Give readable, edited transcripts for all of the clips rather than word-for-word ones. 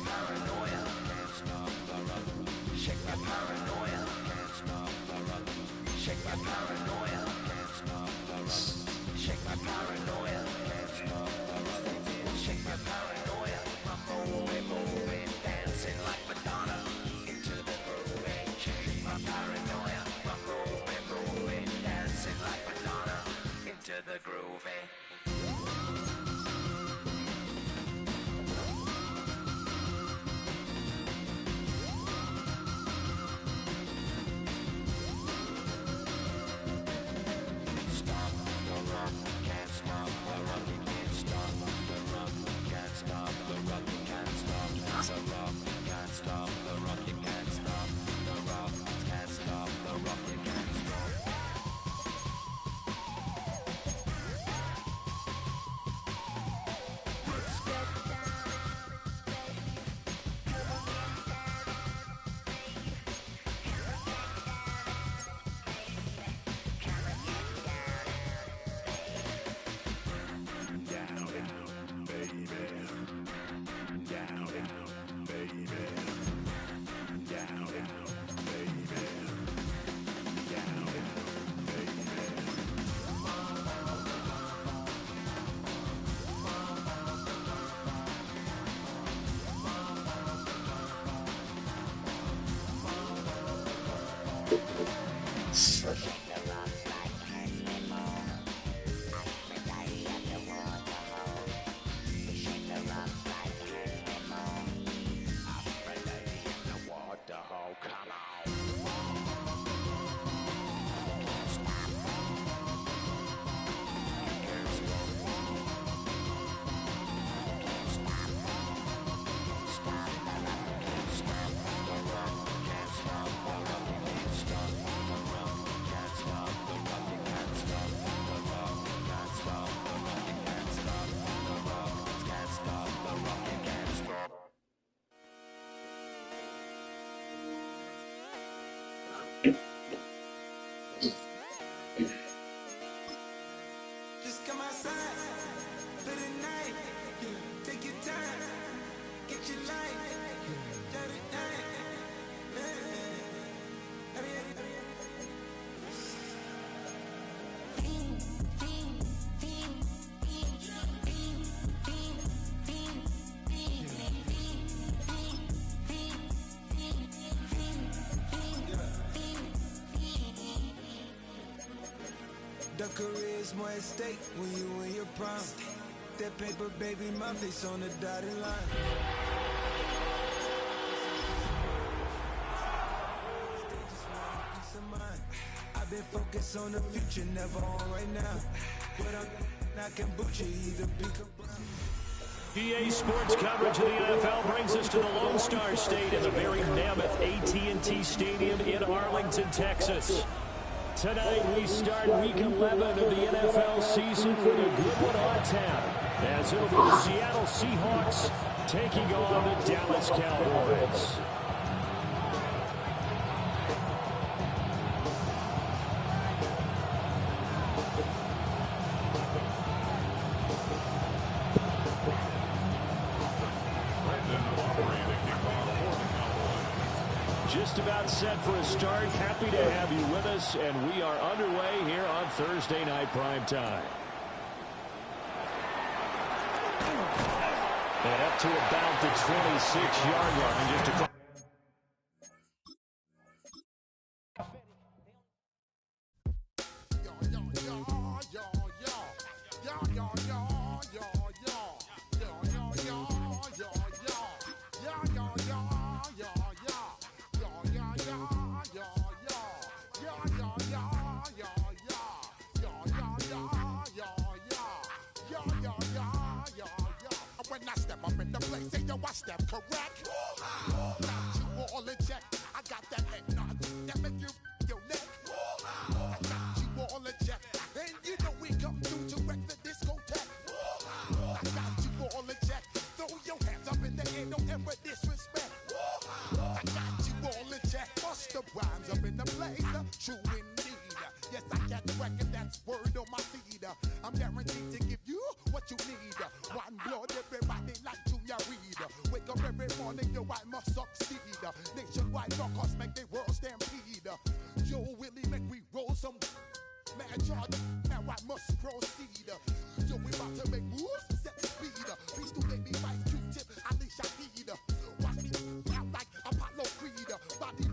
paranoia, can't stop the rock. Shake my paranoia, can't stop the rock. Shake my paranoia, can't stop the rock. Shake my paranoia, can't stop the rock. Shake my paranoia, I'm moving, dancing like Madonna into the groove. Shake my paranoia, I'm moving, dancing like Madonna into the groove. Just come outside for the night. Take your time, get your life. Dirty night. The career's more at stake when you in your prime. That paper, baby, my face on the dotted line. I've been focused on the future, never on right now. But I'm not kombucha, either be EA Sports coverage of the NFL brings us to the Lone Star State in the very mammoth AT&T Stadium in Arlington, Texas. Tonight we start week 11 of the NFL season with a good one on tap, as it'll be the Seattle Seahawks taking on the Dallas Cowboys. Just about set for a start. Happy to have you with us, and we are underway here on Thursday Night Primetime. And up to about the 26-yard line, just a I step correct. Got you all in check. I got that head nod that make you your neck. I got you all in check. And you know we come through to wreck the discotheque. I got you all in check. Throw your hands up in the air, don't ever disrespect. I got you all in check. Bust the rhymes up in the place. True indeed. Yes, I got the record, that's word on my feed. I'm guaranteed to give you what you need. One blood, everybody like Junior Reed. Wake up every every morning, yo, I must succeed. Nationwide knockouts make the world stampede. Yo, Willie, make we roll some mad charge. Now I must proceed. Yo, we about to make moves, set the speed. Please do make me fight Q-tip, Ali Shaheed. Watch me out like Apollo Creed. Body,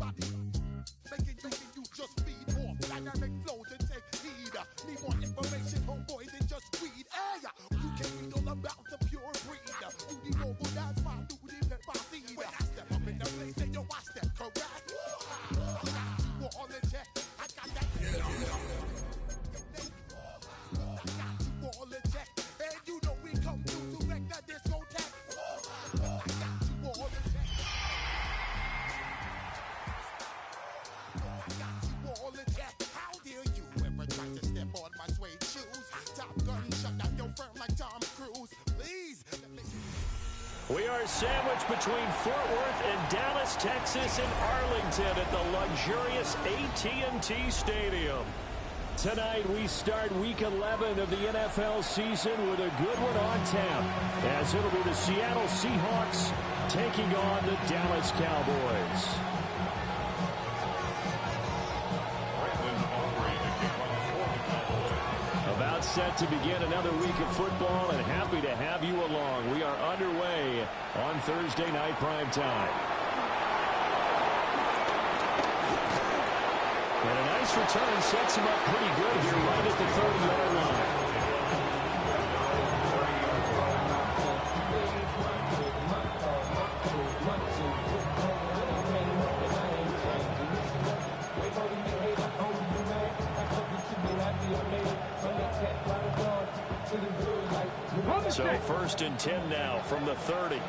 making you just feed off dynamic flows and take heed. Need more information, homeboy, than just read. Hey, you can read all about the pure breed. You need over, that's my duty, that my seed. When I step up in the place, say yo, I step correct. I got you all in check. I got that. I got you all in check. And you know we come through to wreck the discotheque. I got you all in check. I got you all in check. How dare you ever try to step on my suede shoes? Top Gun shut down your firm like Tom Cruise. Please. We are sandwiched between Fort Worth and Dallas, Texas, and Arlington at the luxurious AT&T Stadium. Tonight, we start Week 11 of the NFL season with a good one on tap, as it'll be the Seattle Seahawks taking on the Dallas Cowboys. About set to begin another week of football, and happy to have you along. We are underway on Thursday night primetime. And a nice return sets him up pretty good here right at the 30-yard line. So 1st and 10 now from the 30. And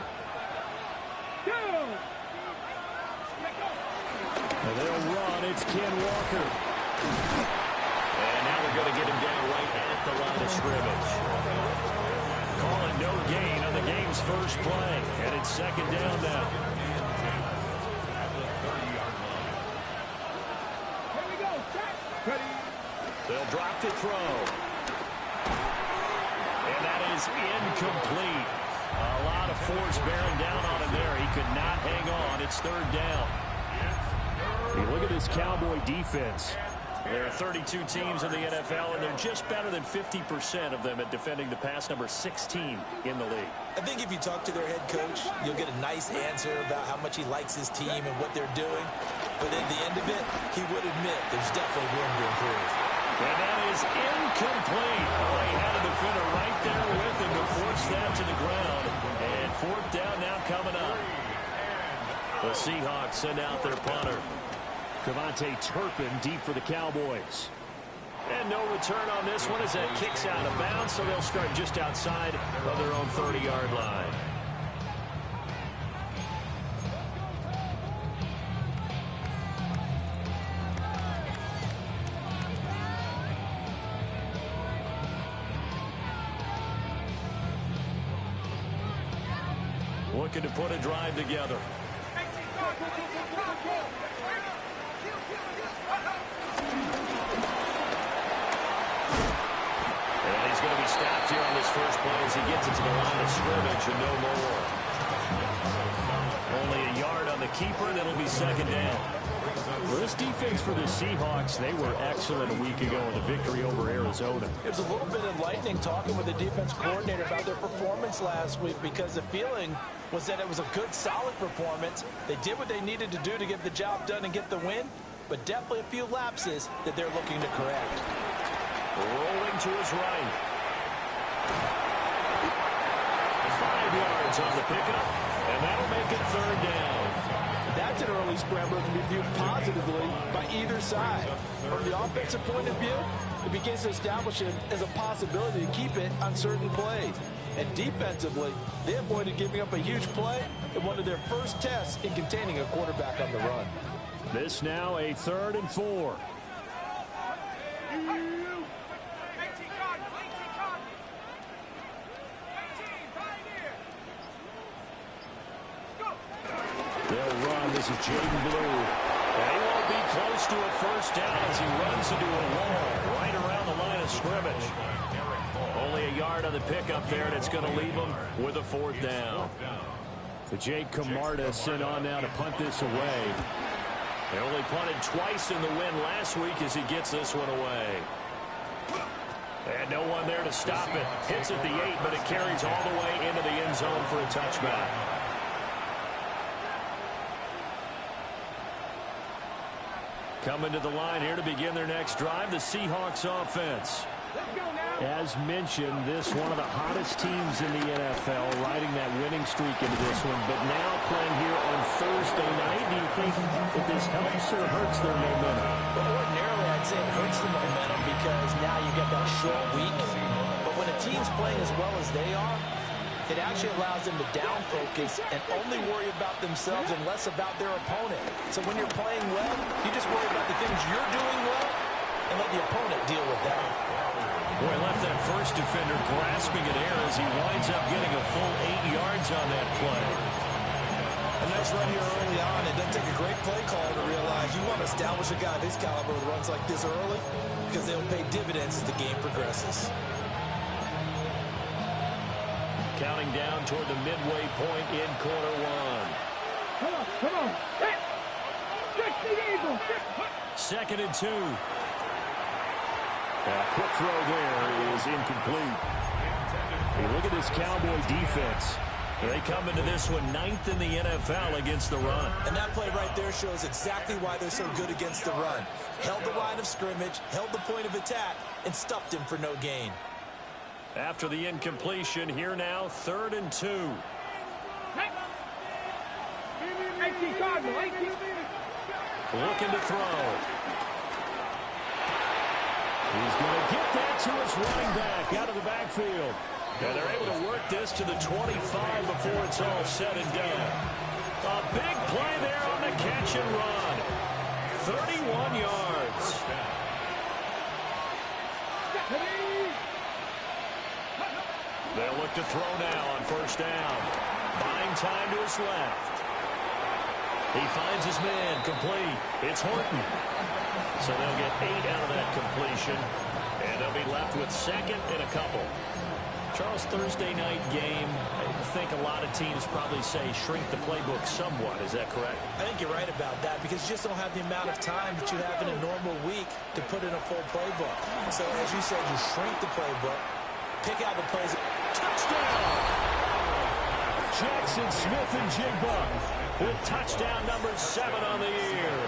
they'll run. It's Ken Walker. And now they're going to get him down right at the line of scrimmage. Calling no gain on the game's first play. And it's 2nd down now. They'll drop to throw. And that is incomplete. A lot of force bearing down on him there. He could not hang on. It's 3rd down. Hey, look at this Cowboy defense. There are 32 teams in the NFL, and they're just better than 50% of them at defending the pass, number 16 in the league. I think if you talk to their head coach, you'll get a nice answer about how much he likes his team and what they're doing. But at the end of it, he would admit there's definitely room to improve. And that is incomplete. Oh, he had a defender right there with him to force that to the ground. And 4th down now coming up. The Seahawks send out their punter. Devontae Turpin deep for the Cowboys. And no return on this one as that kicks out of bounds, so they'll start just outside of their own 30-yard line. Looking to put a drive together. And he's going to be stopped here on this first play as he gets it to the line of scrimmage and no more. Only a yard on the keeper, and it'll be 2nd down. Well, this defense for the Seahawks, they were excellent a week ago in the victory over Arizona. It was a little bit enlightening talking with the defense coordinator about their performance last week, because the feeling was that it was a good, solid performance. They did what they needed to do to get the job done and get the win, but definitely a few lapses that they're looking to correct. Rolling to his right. 5 yards on the pickup, and that'll make it 3rd down. That's an early scrambler to be viewed positively by either side. From the offensive point of view, it begins to establish it as a possibility to keep it on certain plays. And defensively, they avoided giving up a huge play in one of their first tests in containing a quarterback on the run. This now a 3rd and 4. They'll run. This is Jaden Blue. And he won't be close to a first down as he runs into a wall right around the line of scrimmage. Only a yard on the pickup there, and it's going to leave him with a 4th down. Jake Camarda sent on now to punt this away. They only punted twice in the win last week as he gets this one away. And no one there to stop it. Hits at the 8, but it carries all the way into the end zone for a touchback. Coming to the line here to begin their next drive, the Seahawks offense. As mentioned, this one of the hottest teams in the NFL, riding that winning streak into this one. But now playing here on Thursday night, do you think that this helps or hurts their momentum? Well, ordinarily, I'd say it hurts the momentum because now you get that short week. But when a team's playing as well as they are, it actually allows them to down focus and only worry about themselves and less about their opponent. So when you're playing well, you just worry about the things you're doing well and let the opponent deal with that. Boy, left that first defender grasping at air as he winds up getting a full 8 yards on that play. A nice run here early on. It doesn't take a great play caller to realize you want to establish a guy of his caliber with runs like this early because they'll pay dividends as the game progresses. Counting down toward the midway point in quarter one. Come on. Stretch the eagle. 2nd and 2. A quick throw there is incomplete. Hey, look at this Cowboy defense. They come into this one 9th in the NFL against the run. And that play right there shows exactly why they're so good against the run. Held the line of scrimmage, held the point of attack, and stuffed him for no gain. After the incompletion, here now, 3rd and 2. Looking to throw. He's going to get that to his running back out of the backfield. And they're able to work this to the 25 before it's all said and done. A big play there on the catch and run. 31 yards. They'll look to throw now on 1st down. Buying time to his left. He finds his man complete. It's Horton. So they'll get 8 out of that completion. And they'll be left with 2nd and a couple. Charles, Thursday night game, I think a lot of teams probably say shrink the playbook somewhat. Is that correct? I think you're right about that because you just don't have the amount of time that you have in a normal week to put in a full playbook. So as you said, you shrink the playbook, pick out the plays. Touchdown! Jackson Smith-Njigba with touchdown number 7 on the year.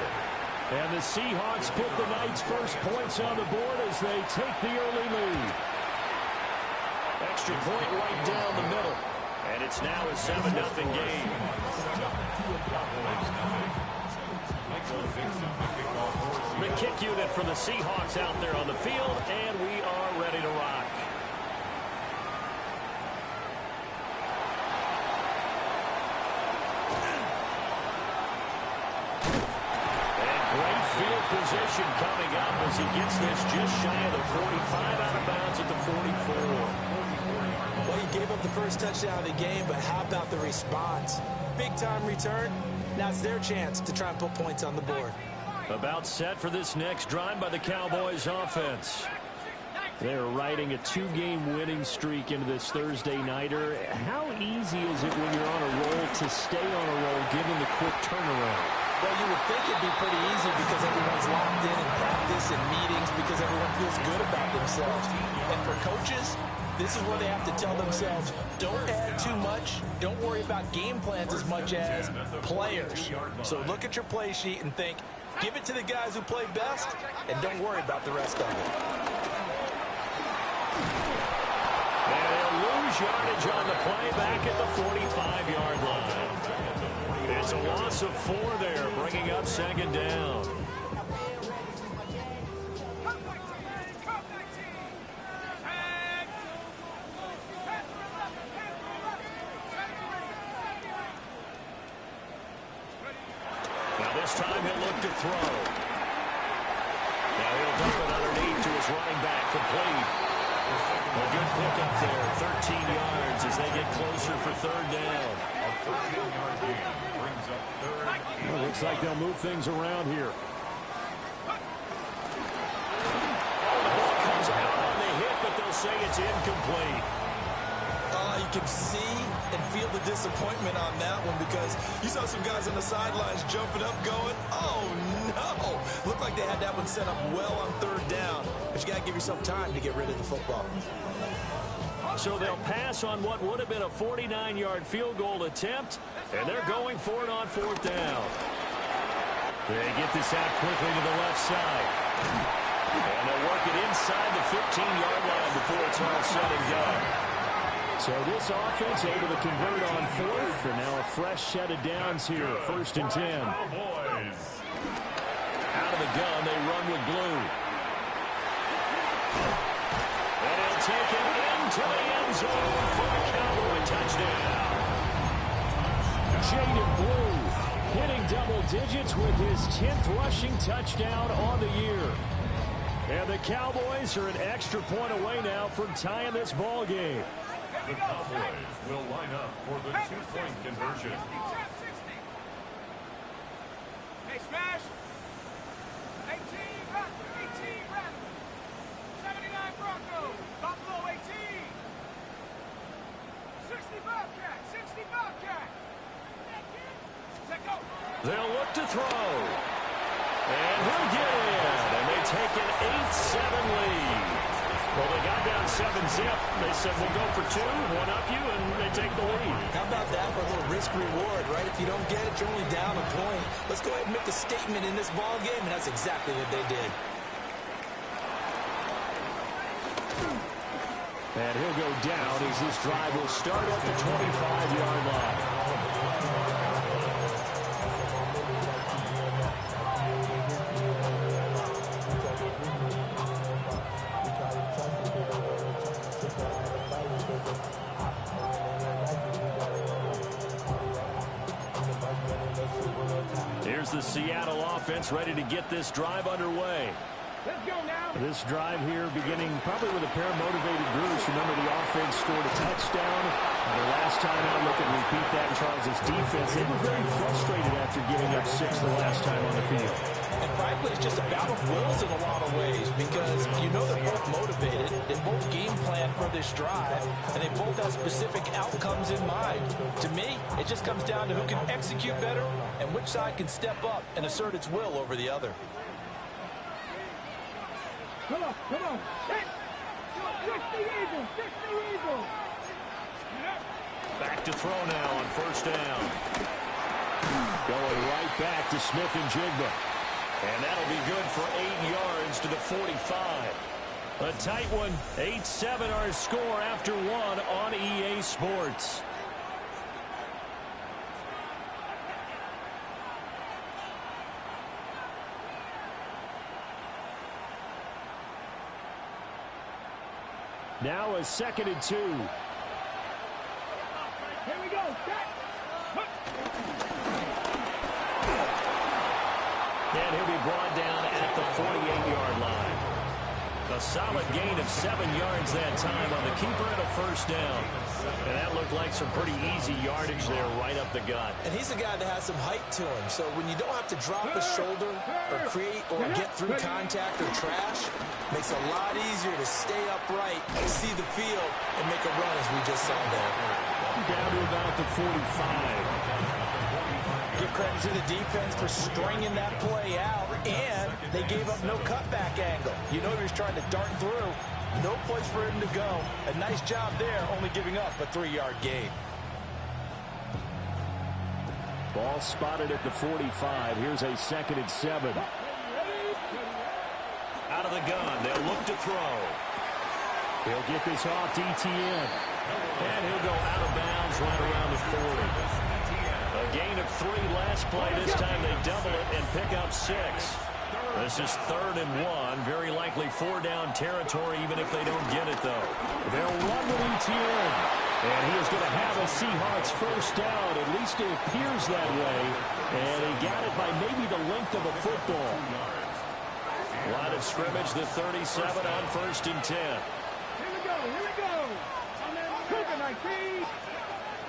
And the Seahawks put the Knights' first points on the board as they take the early lead. Extra point right down the middle. And it's now a 7-0 game. The kick unit for the Seahawks out there on the field, and we are ready to rock. Position coming up as he gets this just shy of the 45 out of bounds at the 44. Well, he gave up the first touchdown of the game, but how about the response? Big time return. Now it's their chance to try and put points on the board. About set for this next drive by the Cowboys offense. They're riding a 2-game winning streak into this Thursday nighter. How easy is it when you're on a roll to stay on a roll given the quick turnaround? Well, you would think it'd be pretty easy because everyone's locked in practice and meetings because everyone feels good about themselves. And for coaches, this is where they have to tell themselves, don't add too much. Don't worry about game plans as much as players. So look at your play sheet and think, give it to the guys who play best, and don't worry about the rest of it. And they'll lose yardage on the play back at the 45-yard line. It's a loss of 4 there, bringing up 2nd down. Now this time he'll look to throw. Now he'll dump it underneath to his running back, complete. A good pickup there, 13 yards as they get closer for 3rd down. Well, looks like they'll move things around here. The ball comes out on the hit, but they'll say it's incomplete. you can see and feel the disappointment on that one because you saw some guys on the sidelines jumping up going, oh, no. Looked like they had that one set up well on third down. But you got to give yourself time to get rid of the football. So they'll pass on what would have been a 49-yard field goal attempt, and they're going for it on fourth down. They get this out quickly to the left side. And they'll work it inside the 15-yard line before it's all said and done. So this offense able to convert on fourth, and now a fresh set of downs here, 1st and 10. Out of the gun, they run with Blue. And he'll take it into the end zone for a Cowboy touchdown. Jaden Blue hitting double digits with his 10th rushing touchdown on the year. And the Cowboys are an extra point away now from tying this ball game. The Cowboys will line up for the two-point conversion. Hey, smash! 18, back, 18, back. 79 Broncos, Buffalo 18. 60 Bobcat, 60 Bobcat. They'll look to throw. And he'll get in. And they take an 8-7 lead. Well, they got down 7-zip. They said, we'll go for two, one up you, and they take the lead. How about that for a little risk-reward, right? If you don't get it, you're only down a point. Let's go ahead and make a statement in this ball game, and that's exactly what they did. And he'll go down as this drive will start at the 25-yard line. Here's the Seattle offense ready to get this drive underway. Let's go now. This drive here beginning probably with a pair of motivated Bruce. Remember, the offense scored a touchdown. The last time out, look and repeat that, Charles' defense. They were very frustrated after giving up 6 the last time on the field. And frankly, it's just a battle of wills in a lot of ways because you know they're both motivated. They both game plan for this drive, and they both have specific outcomes in mind. To me, it just comes down to who can execute better and which side can step up and assert its will over the other. Come on, come on. Hit. 60 Eagles, 60 Eagles. Back to throw now on first down. Going right back to Smith and Jigba. And that'll be good for 8 yards to the 45. A tight one. 8-7 our score after one on EA Sports. Now a 2nd and 2. Here we go. And he'll be brought down at the 48-yard line. A solid gain of 7 yards that time on the keeper and a first down. And that looked like some pretty easy yardage there right up the gut. And he's a guy that has some height to him, so when you don't have to drop a shoulder or create or get through contact or trash, makes it a lot easier to stay upright, see the field, and make a run as we just saw there. Down to about the 45. Give credit to the defense for stringing that play out, and they gave up no cutback angle. You know he was trying to dart through. No place for him to go. A nice job there, only giving up a 3-yard gain. Ball spotted at the 45. Here's a 2nd and 7. Out of the gun. They'll look to throw. He'll get this off to Etienne. And he'll go out of bounds right around the 40. A gain of 3 last play. This time they double it and pick up 6. This is 3rd and 1. Very likely 4-down territory even if they don't get it, though. They'll run with Etienne. And he is going to have a Seahawks first down. At least it appears that way. And he got it by maybe the length of a football. Line of scrimmage, the 37 on 1st and 10. Here we go, here we go.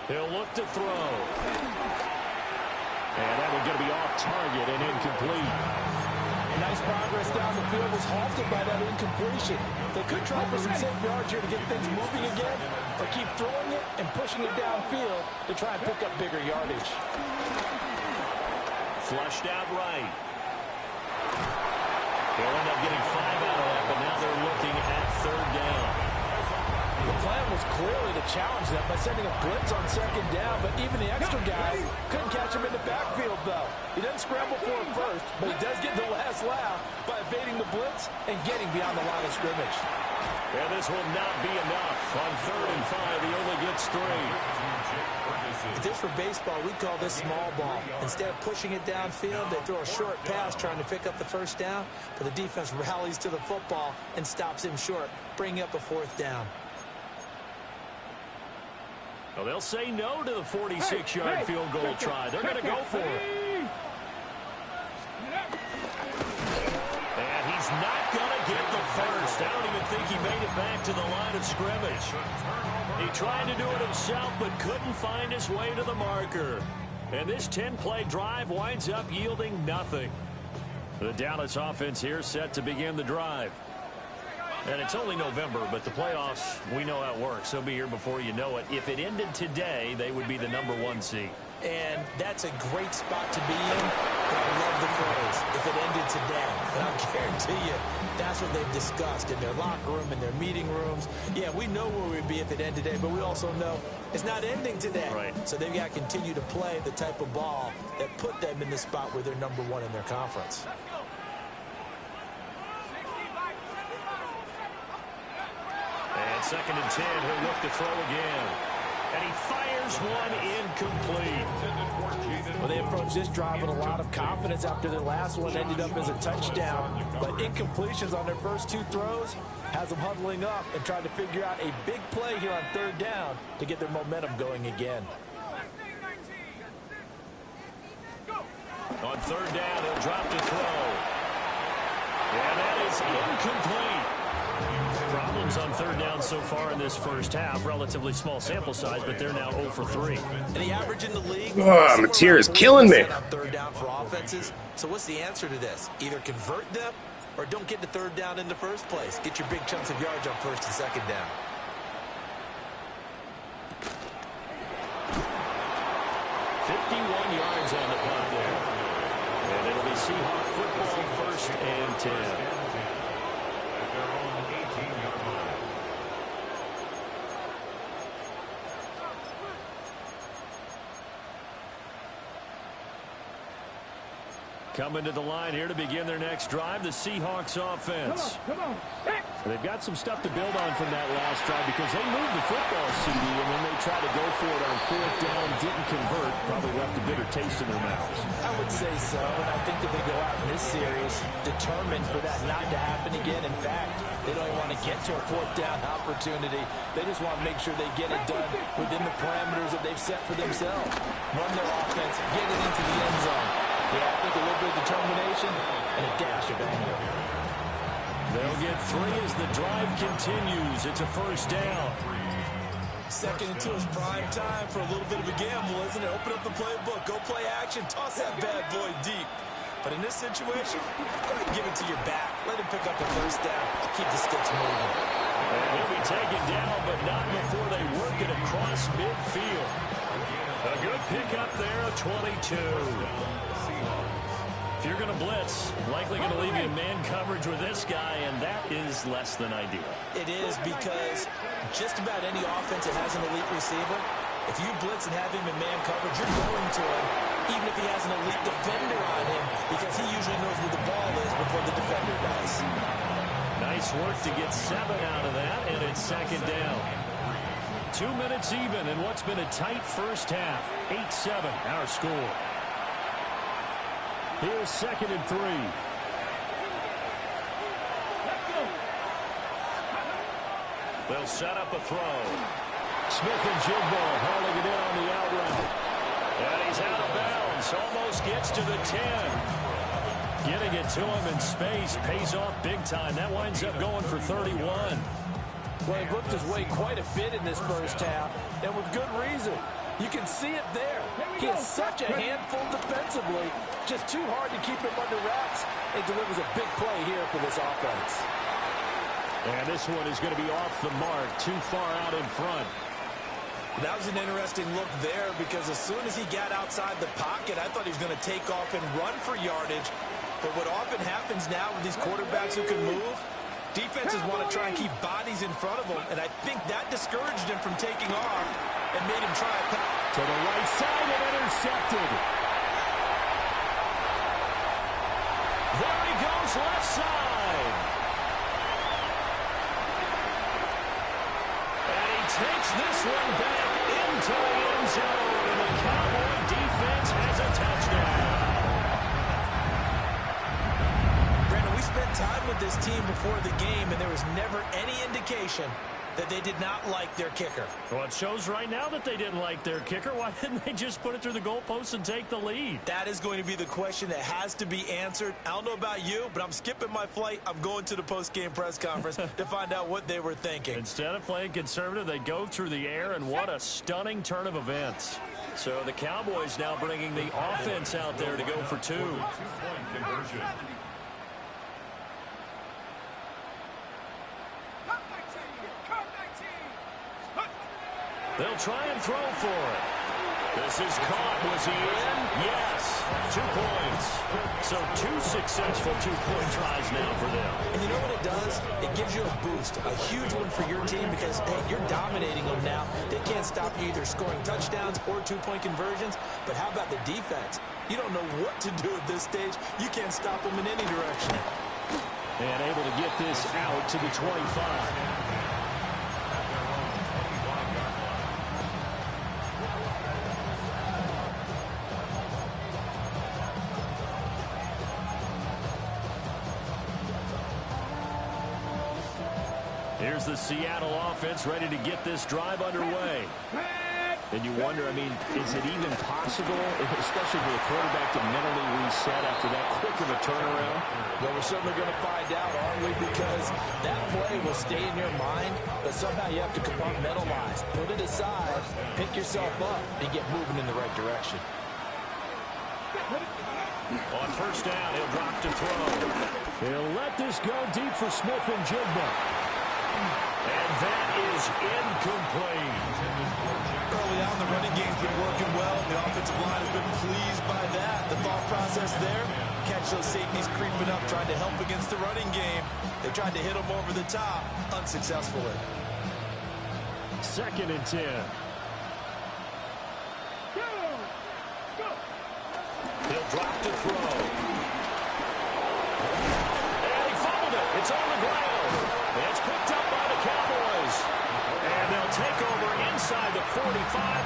He'll look to throw. And that one's going to be off target and incomplete. Nice progress down the field was halted by that incompletion. They could try for some safe yards here to get things moving again, or keep throwing it and pushing it downfield to try and pick up bigger yardage. Flushed out right. They'll end up getting 5 out of that, but now they're looking at third down. The plan was clearly to challenge them by sending a blitz on second down, but even the extra guy couldn't catch him in the backfield, though. He doesn't scramble for it first, but he does get the last laugh by evading the blitz and getting beyond the line of scrimmage. And this will not be enough. On 3rd and 5, he only gets 3. If this were baseball, we'd call this small ball. Instead of pushing it downfield, they throw a short pass trying to pick up the first down, but the defense rallies to the football and stops him short, bringing up a 4th down. Well, they'll say no to the 46-yard field goal try. They're going to go for it. And he's not going to get the first. I don't even think he made it back to the line of scrimmage. He tried to do it himself, but couldn't find his way to the marker. And this 10-play drive winds up yielding nothing. The Dallas offense here set to begin the drive. And it's only November, but the playoffs, we know how it works. They'll be here before you know it. If it ended today, they would be the #1 seed. And that's a great spot to be in. But I love the phrase, if it ended today. And I'll guarantee you, that's what they've discussed in their locker room, in their meeting rooms. Yeah, we know where we'd be if it ended today, but we also know it's not ending today. Right. So they've got to continue to play the type of ball that put them in the spot where they're #1 in their conference. And 2nd and 10, he'll look to throw again. And he fires one incomplete. Well, they approached this drive with a lot of confidence after their last one ended up as a touchdown. But incompletions on their first 2 throws has them huddling up and trying to figure out a big play here on 3rd down to get their momentum going again. On 3rd down, he'll drop to throw. And that is incomplete. Problems on 3rd down so far in this first half. Relatively small sample size, but they're now 0 for 3. And the average in the league. Mateer is killing me. On 3rd down for offenses. So what's the answer to this? Either convert them or don't get to 3rd down in the first place. Get your big chunks of yards on 1st and 2nd down. Yards on the punt there. And it'll be Seahawk football, 1st and 10. Coming to the line here to begin their next drive, the Seahawks offense. They've got some stuff to build on from that last drive because they moved the football, CD, and then they tried to go for it on 4th down, didn't convert, probably left a bitter taste in their mouths. I would say so, and I think that they go out in this series determined for that not to happen again. In fact, they don't even want to get to a 4th down opportunity. They just want to make sure they get it done within the parameters that they've set for themselves. Run their offense, get it into the end zone. Yeah, I think a little bit of determination and a dash of anger. They'll get 3 as the drive continues. It's a 1st down. 2nd and 2 is prime time for a little bit of a gamble, isn't it? Open up the playbook, go play action, toss that bad boy deep. But in this situation, go ahead and give it to your back. Let him pick up the 1st down. Keep the sticks moving. And he'll be taken down, but not before they work it across midfield. A good pickup there, a 22. If you're going to blitz, likely going to leave you in man coverage with this guy, and that is less than ideal. It is because just about any offense that has an elite receiver, if you blitz and have him in man coverage, you're going to him, even if he has an elite defender on him, because he usually knows where the ball is before the defender does. Nice work to get 7 out of that, and it's 2nd down. 2 minutes even in what's been a tight first half. 8-7, our score. Here's 2nd and 3. They'll set up a throw. Smith-Njigba hauling it in on the out route. And he's out of bounds. Almost gets to the 10. Getting it to him in space pays off big time. That winds up going for 31. Well, he looked his way quite a bit in this first half, and with good reason. You can see it there. He is such a handful defensively. Just too hard to keep him under wraps. It delivers a big play here for this offense. And this one is going to be off the mark, too far out in front. That was an interesting look there because as soon as he got outside the pocket, I thought he was going to take off and run for yardage. But what often happens now with these quarterbacks who can move, defenses want to try and keep bodies in front of them, and I think that discouraged him from taking off and made him try a pass. To the right side and intercepted. There he goes, left side. And he takes this one back into the end zone, and the Cowboy defense has a touchdown. Brandon, we spent time with this team before the game, and there was never any indication that they did not like their kicker. Well, it shows right now that they didn't like their kicker. Why didn't they just put it through the goalpost and take the lead? That is going to be the question that has to be answered. I don't know about you, but I'm skipping my flight. I'm going to the post-game press conference to find out what they were thinking. Instead of playing conservative, they go through the air, and what a stunning turn of events. So the Cowboys now bringing the offense out there to go for two. Two-point conversion. They'll try and throw for it. This is caught. Was he in? Yes. 2 points. So 2 successful two-point tries now for them. And you know what it does? It gives you a boost, a huge one for your team because, hey, you're dominating them now. They can't stop you either scoring touchdowns or two-point conversions. But how about the defense? You don't know what to do at this stage. You can't stop them in any direction. And able to get this out to the 25. Here's the Seattle offense ready to get this drive underway. And you wonder, I mean, is it even possible, especially for the quarterback, to mentally reset after that quick of a turnaround? Well, we're certainly going to find out, aren't we? Because that play will stay in your mind, but somehow you have to compartmentalize. Put it aside, pick yourself up, and get moving in the right direction. On first down, he'll drop to throw. He'll let this go deep for Smith and Jigba. And that is incomplete. Early on, the running game's been working well. The offensive line has been pleased by that. The thought process there, catch those safeties creeping up, trying to help against the running game. They tried to hit them over the top, unsuccessfully. 2nd and 10. He'll drop to throw. And he fumbled it. It's on the ground. It's picked up by the Cowboys. And they'll take over inside the 45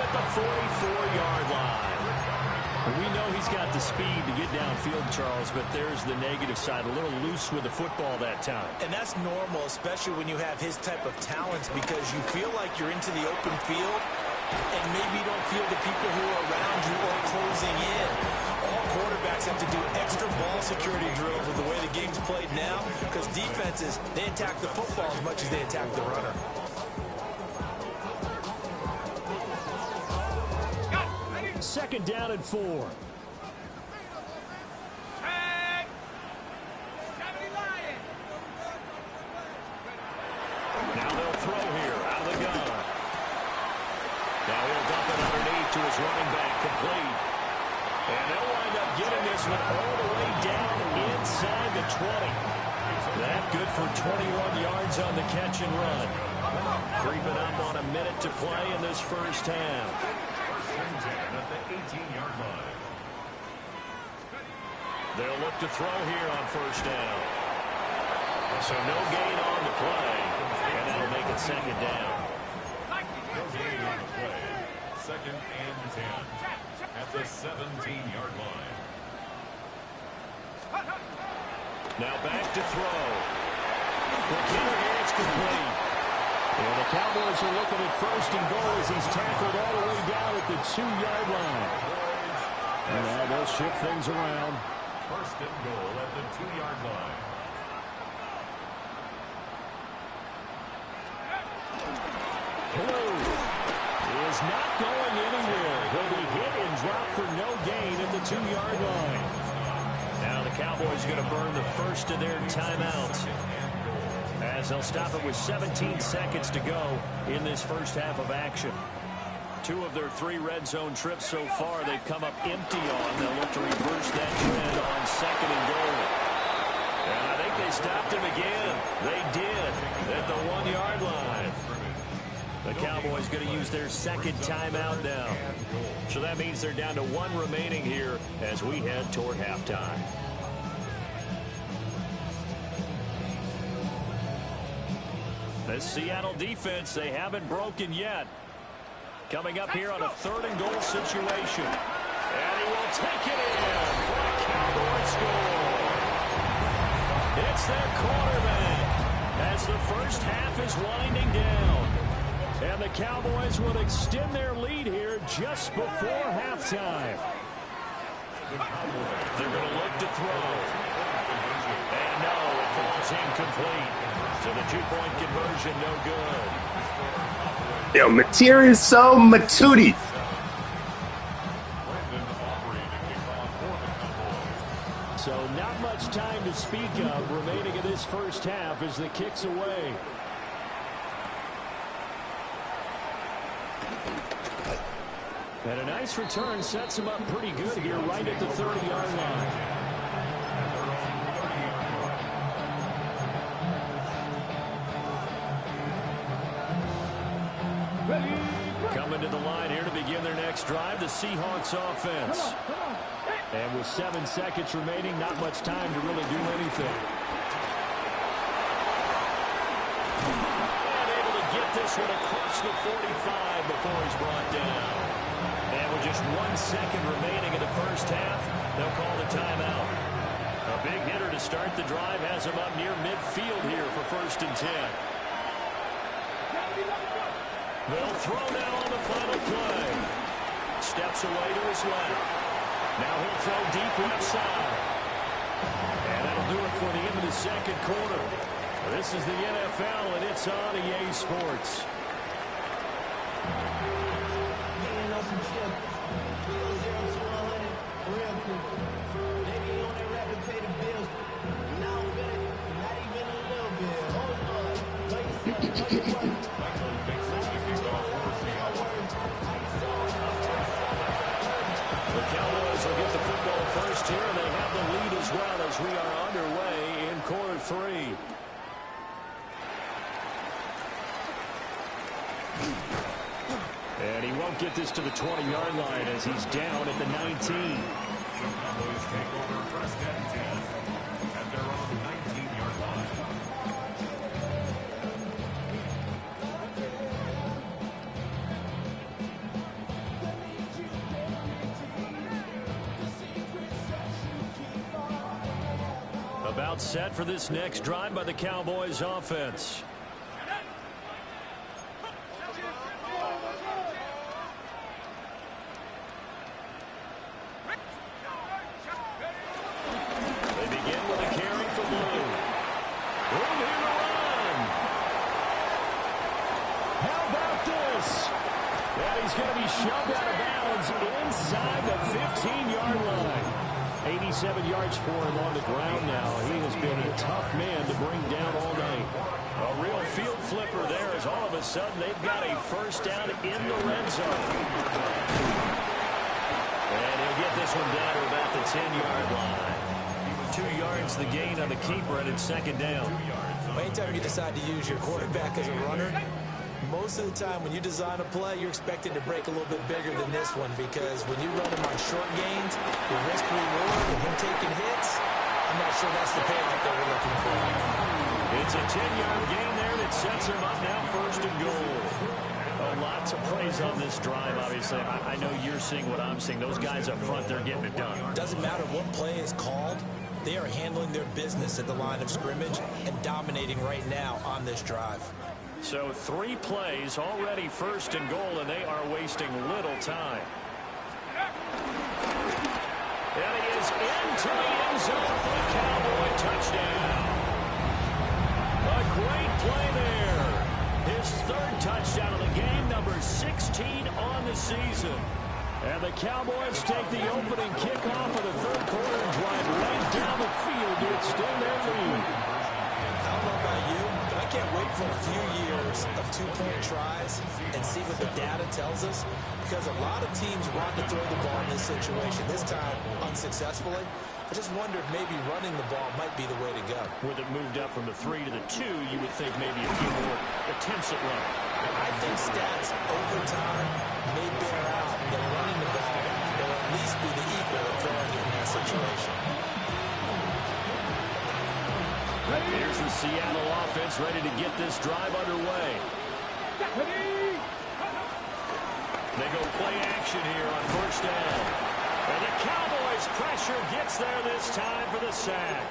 at the 44-yard line. We know he's got the speed to get downfield, Charles, but there's the negative side. A little loose with the football that time. And that's normal, especially when you have his type of talents, because you feel like you're into the open field, and maybe you don't feel the people who are around you or closing in. All quarterbacks have to do extra ball security drills with the way the game's played now, because defenses, they attack the football as much as they attack the runner. Second down and 4. Now they'll throw here out of the gun. Now he'll dump it underneath to his running back, complete. And they'll wind up getting this one all the way down inside the 20. That good for 21 yards on the catch and run. Creeping up on a minute to play in this first half. At the 18-yard line. They'll look to throw here on first down. So no gain on the play, and that'll make it 2nd down. No gain on the play. 2nd and 10 at the 17-yard line. Now back to throw. Look here, it's complete. And the Cowboys are looking at 1st and goal as he's tackled all the way down at the 2-yard line. And now they'll shift things around. 1st and goal at the 2-yard line. Blue is not going anywhere. He'll be hit and dropped for no gain at the 2-yard line. Now the Cowboys are going to burn the first of their timeouts, as they'll stop it with 17 seconds to go in this first half of action. 2 of their 3 red zone trips so far, they've come up empty on. They'll look to reverse that trend on 2nd and goal. And I think they stopped him again. They did at the 1-yard line. The Cowboys going to use their 2nd timeout now. So that means they're down to 1 remaining here as we head toward halftime. The Seattle defense, they haven't broken yet. Coming up here on a 3rd and goal situation. And he will take it in for a Cowboy score. It's their quarterback as the first half is winding down. And the Cowboys will extend their lead here just before halftime. They're going to look to throw. And no, it falls incomplete. So the 2-point conversion, no good. Yo, Material so Matootie. So not much time to speak of remaining in this first half as the kick's away. And a nice return sets him up pretty good here right at the 30-yard line. Coming to the line here to begin their next drive, the Seahawks offense. And with 7 seconds remaining, not much time to really do anything. And able to get this one across the 45 before he's brought down. And with just 1 second remaining in the first half, they'll call the timeout. A big hitter to start the drive has him up near midfield here for 1st and 10. They'll throw now on the final play. Steps away to his left. Now he'll throw deep left side. And that'll do it for the end of the 2nd quarter. This is the NFL, and it's on EA Sports. First here, and they have the lead as well as we are underway in quarter 3. And he won't get this to the 20-yard line as he's down at the 19. Cowboys take over 1st and 10 at their own 19-yard line. About set for this next drive by the Cowboys offense. They begin with a carry for Blue. Room here to run. How about this? And he's going to be shoved out of bounds inside the 15-yard line. 87 yards for him on the ground now. He has been a tough man to bring down all night. A real field flipper there as all of a sudden they've got a first down in the red zone. And he'll get this one down to about the 10-yard line. 2 yards the gain on the keeper, and it's 2nd down. Anytime you decide to use your quarterback as a runner, most of the time when you design a play, you're expected to break a little bit bigger than this one, because when you run him on short gains, the risk reward of him taking hits, I'm not sure that's the payout that we're looking for. It's a 10-yard gain there that sets him up now 1st and goal. Lots of praise on this drive, obviously. I know you're seeing what I'm seeing. Those guys up front, they're getting it done. Doesn't matter what play is called. They are handling their business at the line of scrimmage and dominating right now on this drive. So 3 plays already 1st and goal, and they are wasting little time. And he is into the end zone for the Cowboy touchdown. A great play there. His 3rd touchdown of the game, number 16 on the season. And the Cowboys take the opening kickoff of the 3rd quarter and drive right down the field to extend their lead. I don't know about you, but I can't wait for a few years importance of two-point tries and see what the data tells us, because a lot of teams want to throw the ball in this situation, this time unsuccessfully. I just wonder if maybe running the ball might be the way to go. With it moved up from the 3 to the 2, you would think maybe a few more attempts at running. I think stats over time may bear out that running the ball will at least be the equal of throwing it in that situation. Here's the Seattle offense ready to get this drive underway. They go play action here on first down. And the Cowboys' pressure gets there this time for the sack.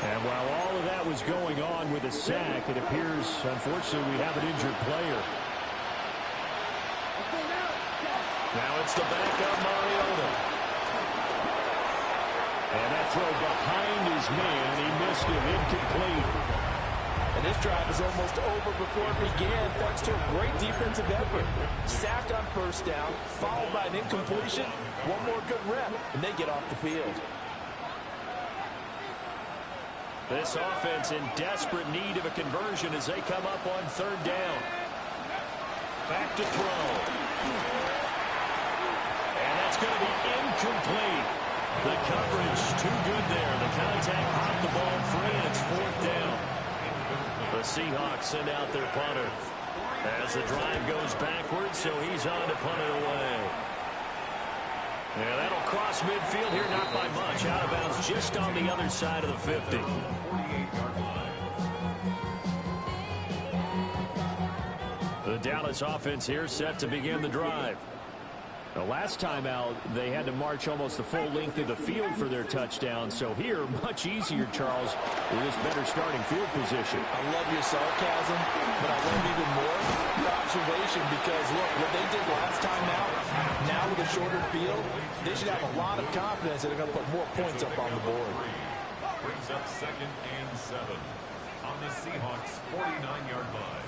And while all of that was going on with the sack, it appears, unfortunately, we have an injured player. Now it's the backup, Mariota. And that throw behind his man, he missed him, incomplete. And this drive is almost over before it began, thanks to a great defensive effort. Sack on first down, followed by an incompletion. One more good rep, and they get off the field. This offense in desperate need of a conversion as they come up on third down. Back to throw. And that's going to be incomplete. The coverage too good there. The contact popped the ball free, and it's fourth down. The Seahawks send out their punter as the drive goes backwards, so he's on to punt it away. Yeah, that'll cross midfield here, not by much. Out of bounds just on the other side of the 50. 48-yard line. The Dallas offense here set to begin the drive. The last time out, they had to march almost the full length of the field for their touchdown. So here, much easier, Charles, with this better starting field position. I love your sarcasm, but I love even more your observation, because, look, what they did last time out, now with a shorter field, they should have a lot of confidence that they're going to put more points up on the board. Brings up 2nd and 7 on the Seahawks' 49-yard line.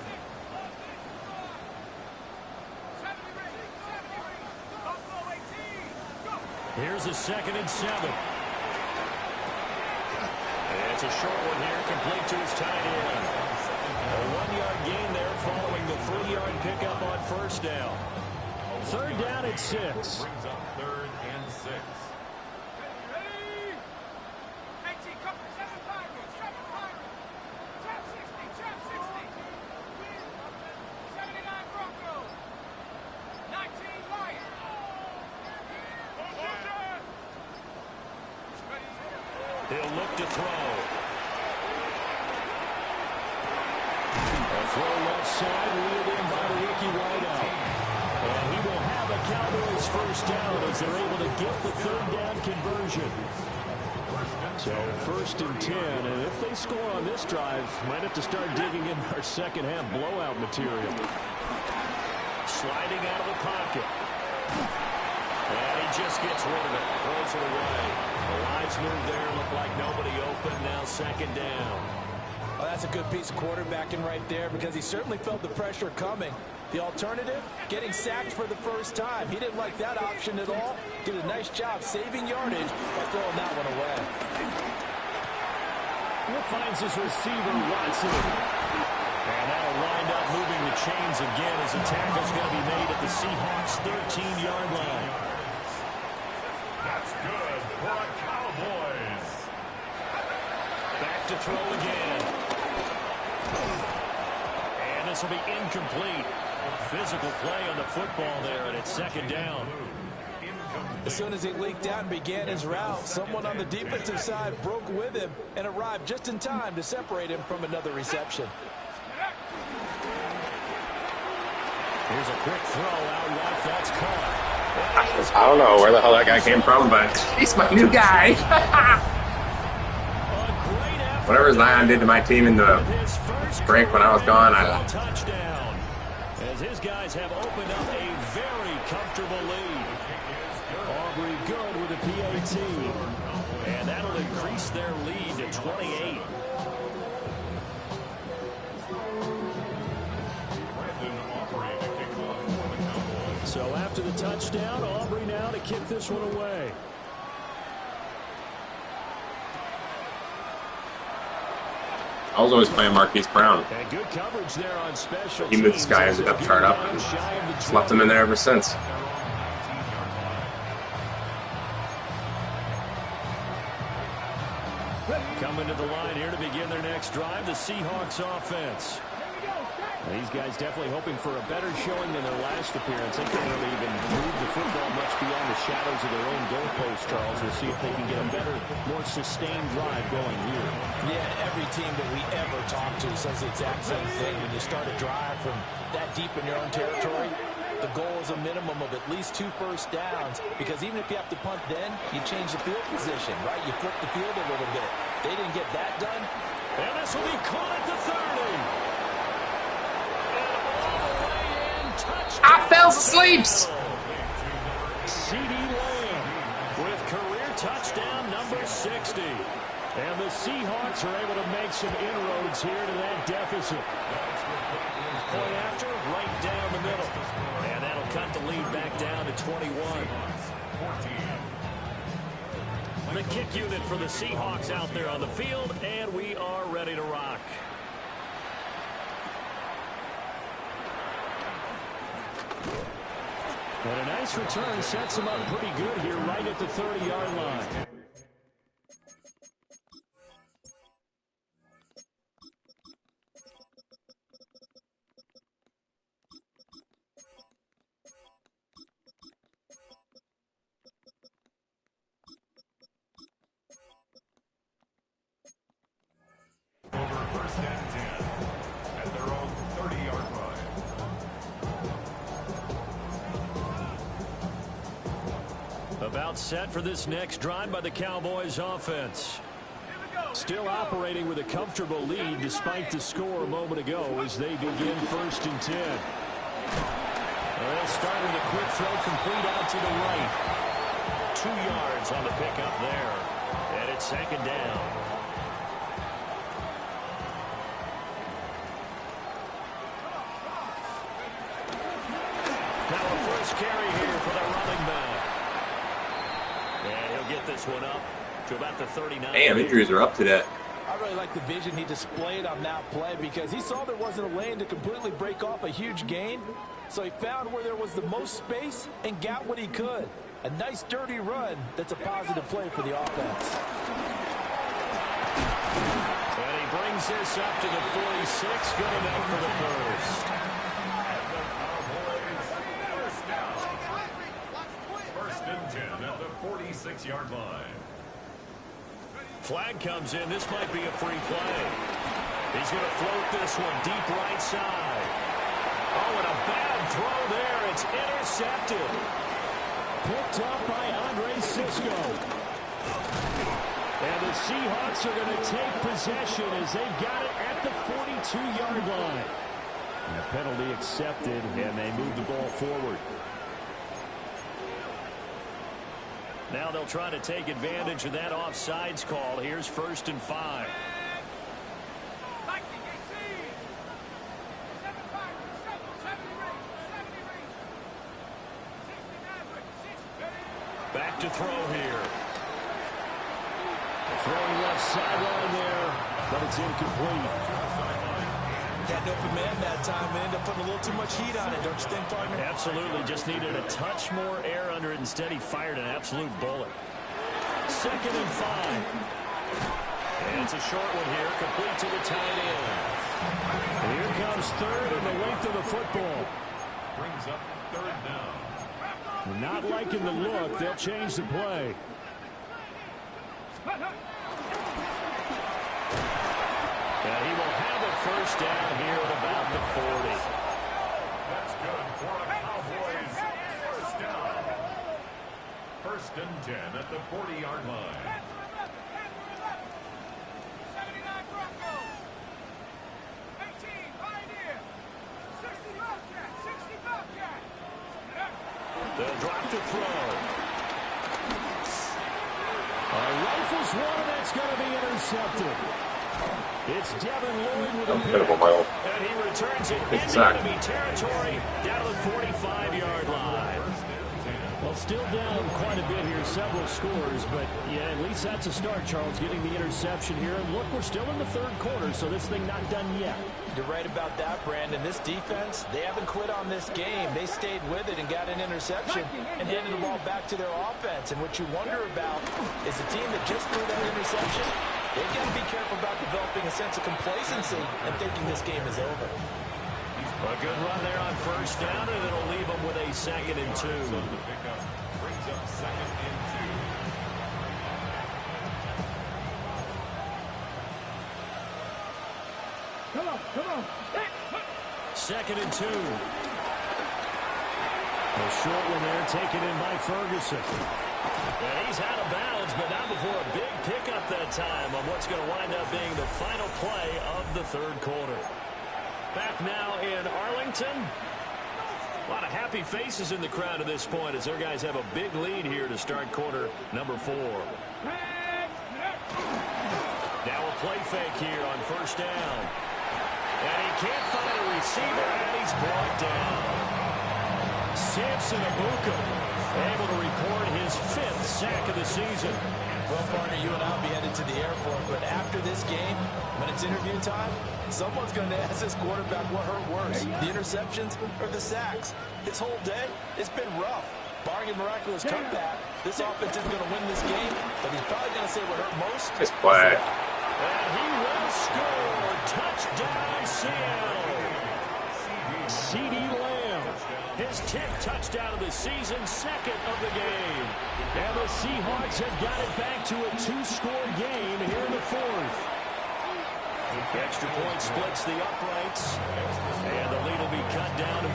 Here's a 2nd and 7. It's a short one here, complete to his tight end. A 1-yard gain there following the 3-yard pickup on first down. Third down at 6. Brings up 3rd and 6. He'll look to throw. A throw left side, reeled in by the rookie wideout. And he will have a Cowboys first down as they're able to get the third down conversion. So 1st and 10, and if they score on this drive, might have to start digging in our second half blowout material. Sliding out of the pocket. And he just gets rid of it, throws it away. The lines move there, look like nobody open, now 2nd down. Well, that's a good piece of quarterbacking right there, because he certainly felt the pressure coming. The alternative, getting sacked for the first time. He didn't like that option at all. Did a nice job saving yardage by throwing that one away. He finds his receiver, Watson. And that'll wind up moving the chains again as the tackle's going to be made at the Seahawks' 13-yard line. That's good for the Cowboys. Back to throw again. And this will be incomplete. Physical play on the football there, and it's 2nd down. As soon as he leaked out and began his route, someone on the defensive side broke with him and arrived just in time to separate him from another reception. Here's a quick throw out left. That's caught. I don't know where the hell that guy came from, but he's my new guy. Whatever Zion did to my team in the break when I was gone, I touchdown. As his guys have opened up a very comfortable lead. Aubrey good with a PAT. And that'll increase their lead to 28. So after the touchdown, Aubrey now to kick this one away. I was always playing Marquise Brown. And good coverage there on special He moved this guy in the depth chart up and just left him in there ever since. Coming to the line here to begin their next drive, the Seahawks offense. These guys definitely hoping for a better showing than their last appearance. They can't really even move the football much beyond the shadows of their own goalpost, Charles. We'll see if they can get a better, more sustained drive going here. Yeah, every team that we ever talk to says the exact same thing. When you start a drive from that deep in your own territory, the goal is a minimum of at least 2 first downs, because even if you have to punt then, you change the field position, right? You flip the field a little bit. They didn't get that done. And this will be caught at the 30. I fell asleep. CeeDee Lamb with career touchdown number 60. And the Seahawks are able to make some inroads here to that deficit. Point after, right down the middle. And that'll cut the lead back down to 21. The kick unit for the Seahawks out there on the field, and we are ready to rock. And a nice return sets him up pretty good here right at the 30-yard line. Over first and 10 at their own 30-yard line. About set for this next drive by the Cowboys offense. Still operating with a comfortable lead despite the score a moment ago as they begin first and 10. They'll start with a quick throw complete out to the right. 2 yards on the pickup there. And it's second down. Now a first carry here for the running back. And he'll get this one up to about the 39. Damn, injuries are up to that. I really like the vision he displayed on that play, because he saw there wasn't a lane to completely break off a huge gain. So he found where there was the most space and got what he could. A nice dirty run that's a positive play for the offense. And he brings this up to the 46. Good enough for the first. First and 10 at the 46-yard line. Flag comes in. This might be a free play. He's going to float this one deep right side. Oh, and a bad throw there. It's intercepted. Picked up by Andre Cisco. And the Seahawks are going to take possession as they've got it at the 42-yard line. And a penalty accepted, and they move the ball forward. Now they'll try to take advantage of that offsides call. Here's first and 5. Back to throw here. Throwing left sideline there, but it's incomplete. Got an open man that time and ended up putting a little too much heat on it, don't you think, partner? Absolutely. Just needed a touch more air under it. Instead, he fired an absolute bullet. Second and 5. And it's a short one here, complete to the tight end. And here comes third and the length of the football. Brings up third down. Not liking the look. They'll change the play. And he will have it first down here at about the 40. That's good for a Cowboys first down. First and 10 at the 40-yard line. They'll drop to throw. Rifles one, that's going to be intercepted. It's Devin Lloyd with a pick. And he returns it into enemy territory down to the 45-yard line. A Well, still down quite a bit here, several scores, but yeah, at least that's a start, Charles, getting the interception here. And look, we're still in the third quarter, so this thing not done yet. You're right about that, Brandon. This defense, they haven't quit on this game. They stayed with it and got an interception and handed the ball back to their offense. And what you wonder about is a team that just threw that interception, they've got to be careful about developing a sense of complacency and thinking this game is over. A good run there on first down, and it'll leave them with a 2nd and 2. So the pickup brings up 2nd and 2. Come on. 2nd and 2. A short one there, taken in by Ferguson. And he's out of bounds, but not before a big pickup that time on what's going to wind up being the final play of the third quarter. Back now in Arlington. A lot of happy faces in the crowd at this point as their guys have a big lead here to start quarter number 4. Now a play fake here on first down. And he can't find a receiver, and he's brought down. Samson Abuka able to record his 5th sack of the season. Well, partner, you and I will be headed to the airport, but after this game, when it's interview time, someone's going to ask this quarterback what hurt worse, the interceptions or the sacks. His whole day, it's been rough. Barring a miraculous comeback, this offense isn't going to win this game, but he's probably going to say what hurt most. It's play. And he will score. Touchdown, Seattle. CeeDee Lamb, his 10th touchdown of the season, 2nd of the game. And the Seahawks have got it back to a 2-score game here in the 4th. Extra point splits the uprights, and the lead will be cut down to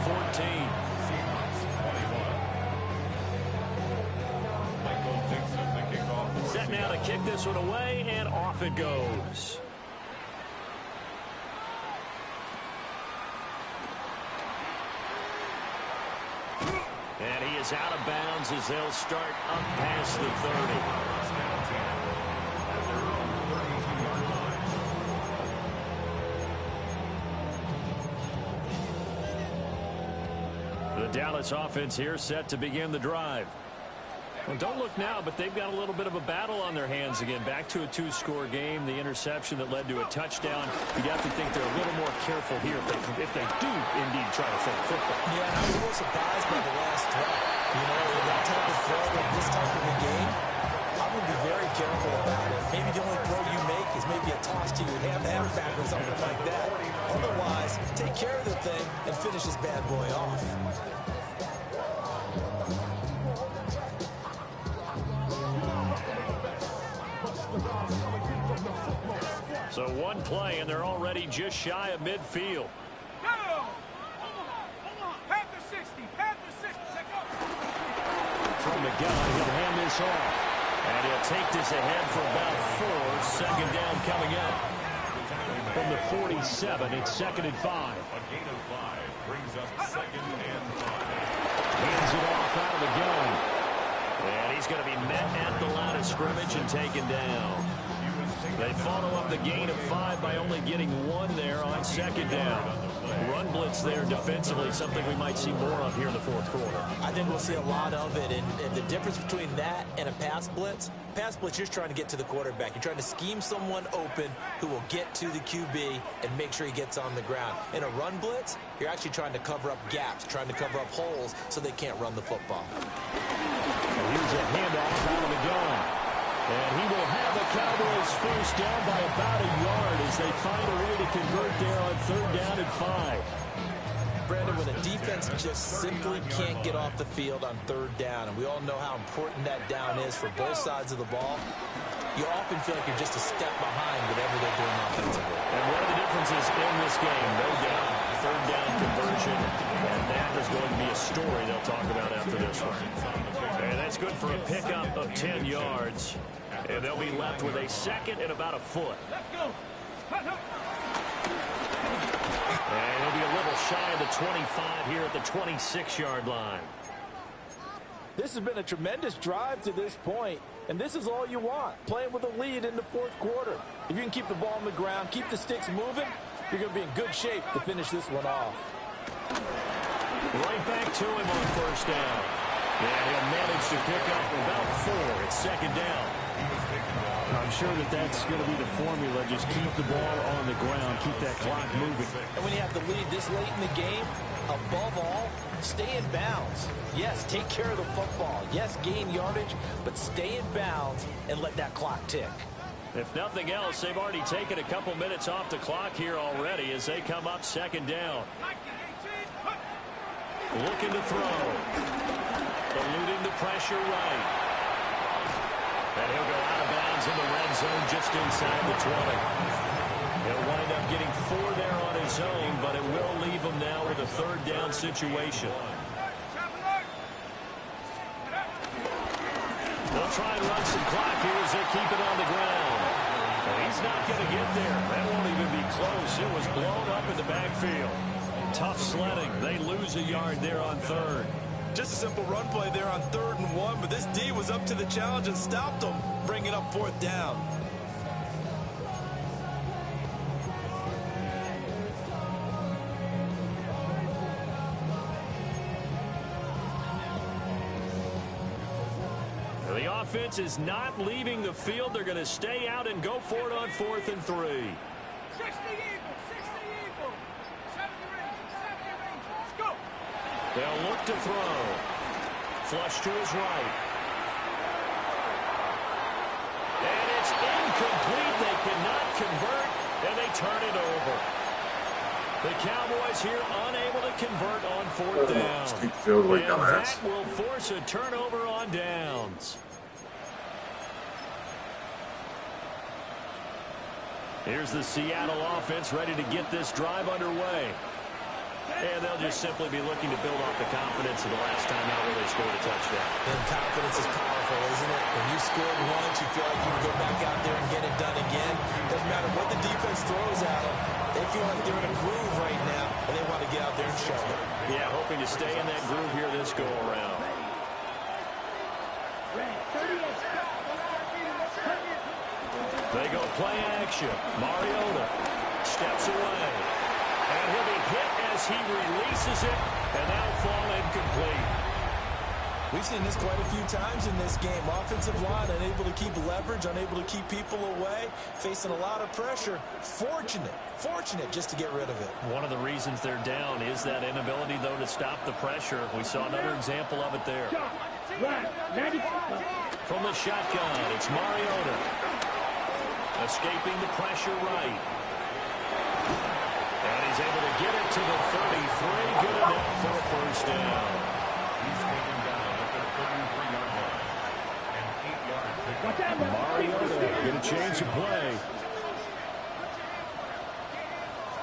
14. Set now to kick this one away, and off it goes. And he is out of bounds as they'll start up past the 30. The Dallas offense here set to begin the drive. Well, don't look now, but they've got a little bit of a battle on their hands again. Back to a 2-score game. The interception that led to a touchdown. You got to think they're a little more careful here if they do indeed try to throw football. Yeah, I was a little surprised by the last throw. You know, that type of throw in this type of a game, I would be very careful about it. Maybe the only throw you make is maybe a toss to your halfback or something like that. Otherwise, take care of the thing and finish this bad boy off. So one play, and they're already just shy of midfield. Go! Hold on. Panther 60. Panther 60. Check out. From the gun, he'll hand this off. And he'll take this ahead for about 4. 2nd down coming up. From the 47, it's 2nd and 5. A gain of 5 brings up 2nd and 5. Hands it off out of the gun. And he's going to be met at the line of scrimmage and taken down. They follow up the gain of 5 by only getting 1 there on 2nd down. Run blitz there defensively, something we might see more of here in the 4th quarter. I think we'll see a lot of it, and the difference between that and a pass blitz, you're just trying to get to the quarterback. You're trying to scheme someone open who will get to the QB and make sure he gets on the ground. In a run blitz, you're actually trying to cover up gaps, trying to cover up holes so they can't run the football. Here's a handoff out of the gun. And he will have the Cowboys first down by about a yard as they find a way to convert there on 3rd down and 5. Brandon, when a defense just simply can't get off the field on 3rd down, and we all know how important that down is for both sides of the ball, you often feel like you're just a step behind whatever they're doing offensively. And one of the differences in this game, no doubt, 3rd down conversion, and that is going to be a story they'll talk about after this one. And that's good for a pickup of 10 yards. And they'll be left with a 2nd and about a foot. Let's go. And he'll be a little shy of the 25 here at the 26-yard line. This has been a tremendous drive to this point, and this is all you want, playing with a lead in the 4th quarter. If you can keep the ball on the ground, keep the sticks moving, you're going to be in good shape to finish this one off. Right back to him on 1st down. And he'll manage to pick up about 4 at second down. I'm sure that that's going to be the formula. Just keep the ball on the ground. Keep that clock moving. And when you have the lead this late in the game, above all, stay in bounds. Yes, take care of the football. Yes, gain yardage, but stay in bounds and let that clock tick. If nothing else, they've already taken a couple minutes off the clock here already as they come up second down. Looking to throw. Eluding the pressure right. And he'll go out of bounds in the red zone just inside the 20. He'll wind up getting 4 there on his own, but it will leave him now with a third down situation. They'll try and run some clock here as they keep it on the ground. And he's not going to get there. That won't even be close. It was blown up in the backfield. Tough sledding. They lose a yard there on third. Just a simple run play there on 3rd and 1, but this D was up to the challenge and stopped them, bringing up 4th down. The offense is not leaving the field. They're going to stay out and go for it on 4th and 3. 60 Eagles, 60 Eagles. 70 Rangers, let's go. They'll look to throw. Flush to his right. And it's incomplete. They cannot convert, and they turn it over. The Cowboys here unable to convert on 4th down. And that will force a turnover on downs. Here's the Seattle offense ready to get this drive underway. And they'll just simply be looking to build off the confidence of the last time out where they scored a touchdown. And confidence is powerful, isn't it? When you scored once, you feel like you can go back out there and get it done again. Doesn't matter what the defense throws at them. They feel like they're in a groove right now, and they want to get out there and show it. Yeah, hoping to stay in that groove here this go-around. They go play action. Mariota steps away. And he'll be hit as he releases it, and that'll fall incomplete. We've seen this quite a few times in this game. Offensive line unable to keep leverage, unable to keep people away, facing a lot of pressure. Fortunate just to get rid of it. One of the reasons they're down is that inability, though, to stop the pressure. We saw another example of it there. From the shotgun, it's Mariota. Escaping the pressure right. And he's able to get it to the 33. Good enough for a first down. He's taken down at the 33-yard line. An 8-yard pickup. Mariota get a chance to play.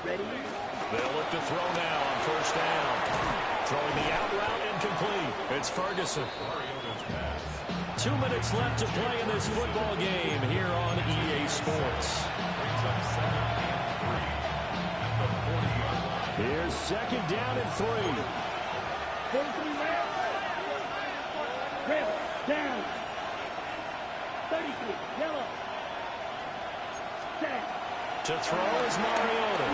They'll look to throw now on first down. Throwing the out route incomplete. It's Ferguson. 2 minutes left to play in this football game here on EA Sports. Here's second down and 3. 43 man. Red, down. 33, yellow. Set. To throw is Mariota.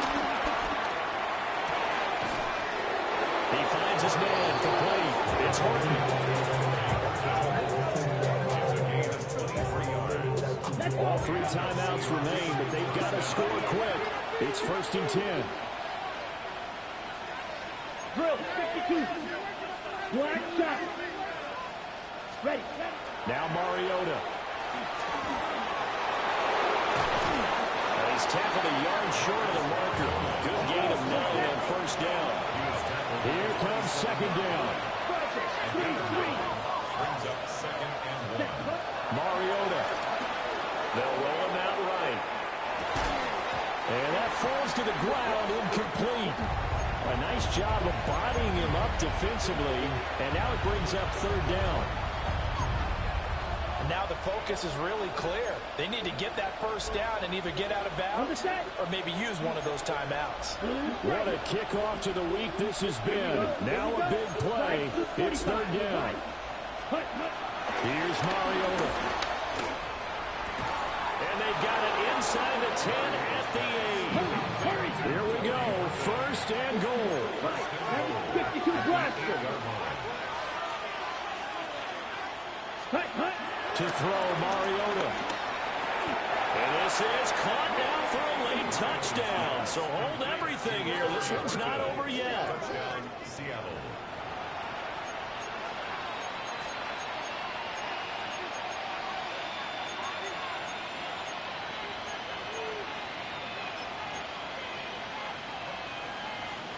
He finds his man complete. It's Horton. All 3 timeouts remain, but they've got to score quick. It's 1st and 10. Drill, 52. Black shot. Ready. Now Mariota. And he's tackled a yard short of the marker. Good gain of 9 on first down. Here comes second down. Brings up 2nd and 1. Mariota. They'll roll him out right. And that falls to the ground, incomplete. A nice job of bodying him up defensively, and now it brings up third down. And now the focus is really clear. They need to get that first down and either get out of bounds or maybe use one of those timeouts. What a kickoff to the week this has been. Now a big play. It's third down. Here's Mariota. And they've got it inside the 10 at the 8. Here we go. First and goal. 52 Glasgow. throw, Mariota. And this is caught now for a late touchdown. So hold everything here. This one's not over yet. Touchdown, Seattle.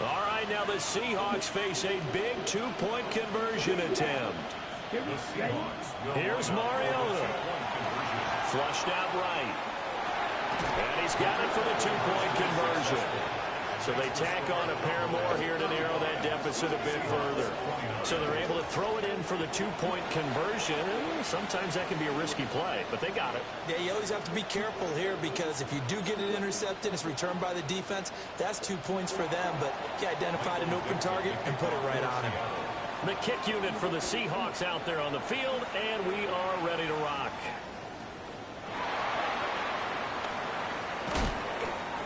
All right, now the Seahawks face a big two-point conversion attempt. Here's Mariota. Flushed out right. And he's got it for the two-point conversion. So they tack on a pair more here to narrow that deficit a bit further. So they're able to throw it in for the two-point conversion. Sometimes that can be a risky play, but they got it. Yeah, you always have to be careful here because if you do get it intercepted, it's returned by the defense. That's 2 points for them, but he identified an open target and put it right on him. The kick unit for the Seahawks out there on the field, and we are ready to rock.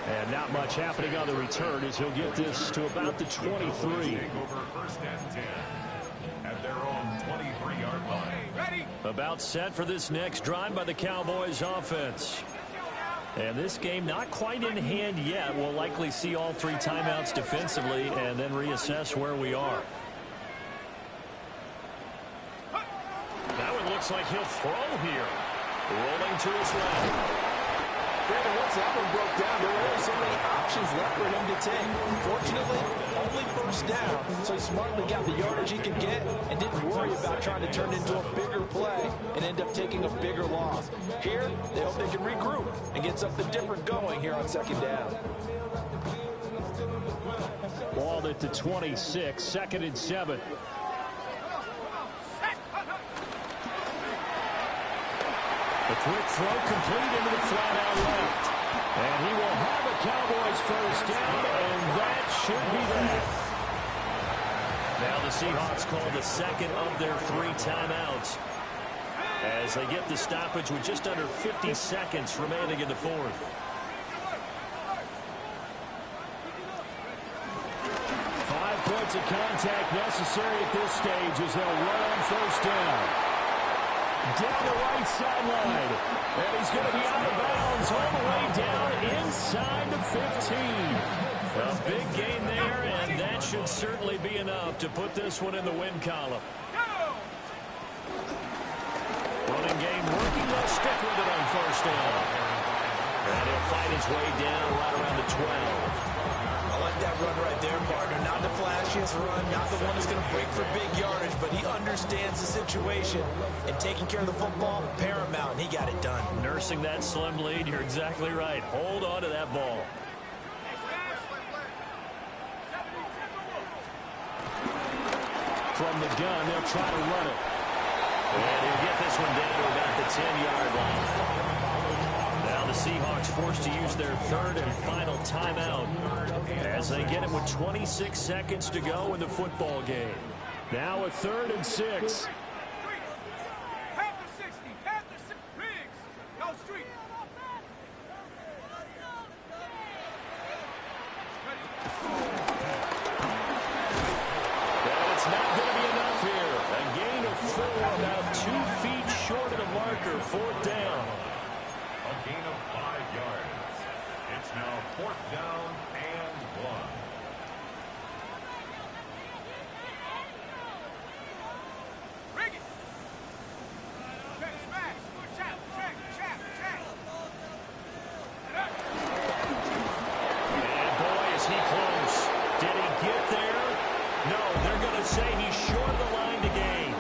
And not much happening on the return as he'll get this to about the 23. Over first and 10 at their own 23-yard line. About set for this next drive by the Cowboys offense. And this game not quite in hand yet. We'll likely see all 3 timeouts defensively and then reassess where we are. That one looks like he'll throw here. Rolling to his left. Brandon, once that one broke down, there were only so many options left for him to take. Fortunately, only first down, so he smartly got the yardage he could get and didn't worry about trying to turn it into a bigger play and end up taking a bigger loss. Here, they hope they can regroup and get something different going here on second down. Ball at the 26, 2nd and 7. The quick throw complete into the flat out left. And he will have a Cowboys first down, and that should be that. Now the Seahawks call the second of their 3 timeouts as they get the stoppage with just under 50 seconds remaining in the 4th. 5 points of contact necessary at this stage as they'll run on first down. Down the right sideline. And he's going to be out of bounds all the way down inside the 15. A big gain there, and that should certainly be enough to put this one in the win column. Running game working. They'll stick with it on first down. And he'll fight his way down right around the 12. I like that run right there, partner. Not the flashiest run, not the one that's going to break for big yardage, but he understands the situation, and taking care of the football, paramount, and he got it done. Nursing that slim lead, you're exactly right. Hold on to that ball. From the gun, they'll try to run it. And he'll get this one down to about the 10-yard line. Now the Seahawks forced to use their 3rd and final timeout as they get it with 26 seconds to go in the football game. Now a 3rd and 6. It's not going to be enough here. A gain of 4, about 2 feet short of the marker. 4th down. A gain of 5 yards. It's now 4th down and 1. And boy, is he close. Did he get there? No, they're going to say he's short of the line to gain.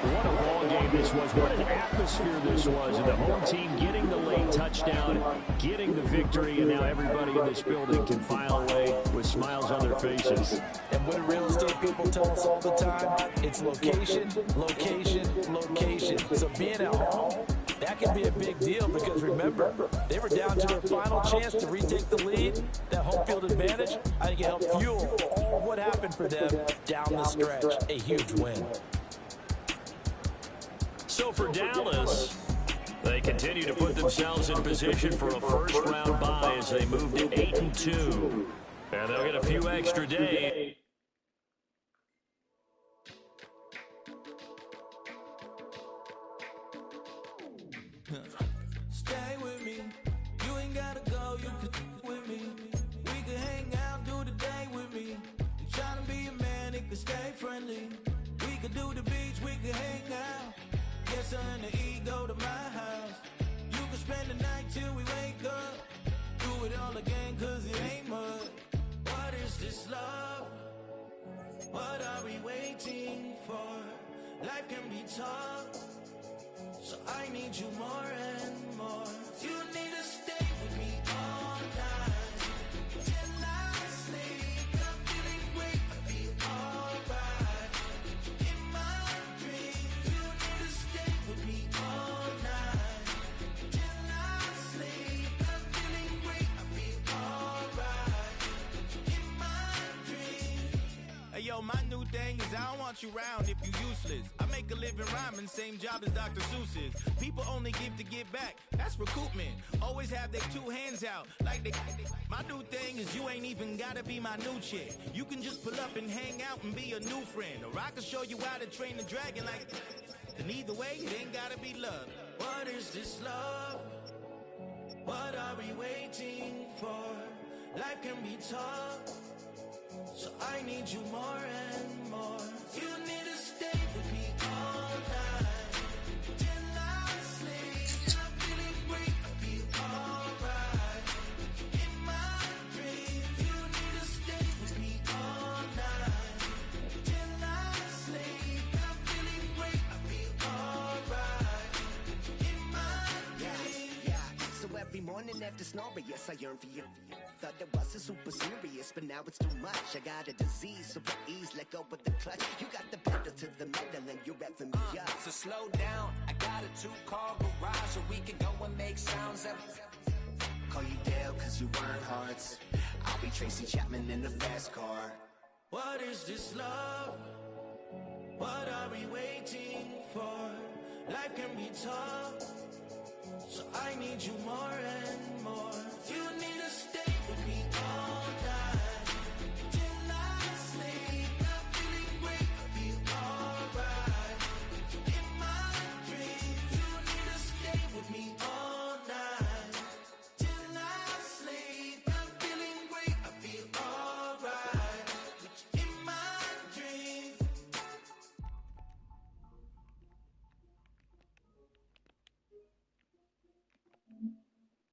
What a ball game this was. What an atmosphere this was. And the home team getting the late touchdown, getting the victory, and now everybody in this building can file away with smiles on their faces. And what do real estate people tell us all the time? It's location, location, location. So being at home, that can be a big deal because remember, they were down to their final chance to retake the lead. That home field advantage, I think it helped fuel all of what happened for them down the stretch. A huge win. So for Dallas, they continue to put themselves in position for a first-round bye as they move to 8-2. And they'll get a few extra days. Stay with me. You ain't gotta go, you can with me. We can hang out, do the day with me. You tryna be a man, it can stay friendly. We could do the beach, we can hang out. Get her and the ego to my house. You can spend the night till we wake up. Do it all again, cause it ain't much. What is this love? What are we waiting for? Life can be tough, so I need you more and more. You need to stay with me all night till I sleep. I'm feeling great, I'll be alright. In my dreams, you need to stay with me all night till I sleep. I'm feeling great, I'll be alright. In my dreams. Hey yo, my new thing is I don't want you round if you useless. I make a living rhyming, same job as Dr. Seuss's. People only give to get back, that's recoupment. Always have their two hands out, like they. My new thing is you ain't even gotta be my new chick. You can just pull up and hang out and be a new friend. Or I can show you how to train the dragon like. And either way, it ain't gotta be love. What is this love? What are we waiting for? Life can be tough, so I need you more and more. You need to stay with me all night till I sleep. I'm feeling great, I'll be alright. In my dreams, you need to stay with me all night till I sleep. I'm feeling great, I'll be alright. In my dreams. Yeah. So every morning after snoring, yes, I yearn for you. Thought it wasn't super serious, but now it's too much. I got a disease, so please let go of the clutch. You got the pedal to the metal and you're revving me up. So slow down, I got a 2-car garage so we can go and make sounds up. Call you Dale cause you burn hearts. I'll be Tracy Chapman in the fast car. What is this love? What are we waiting for? Life can be tough, so I need you more and more. You need to stay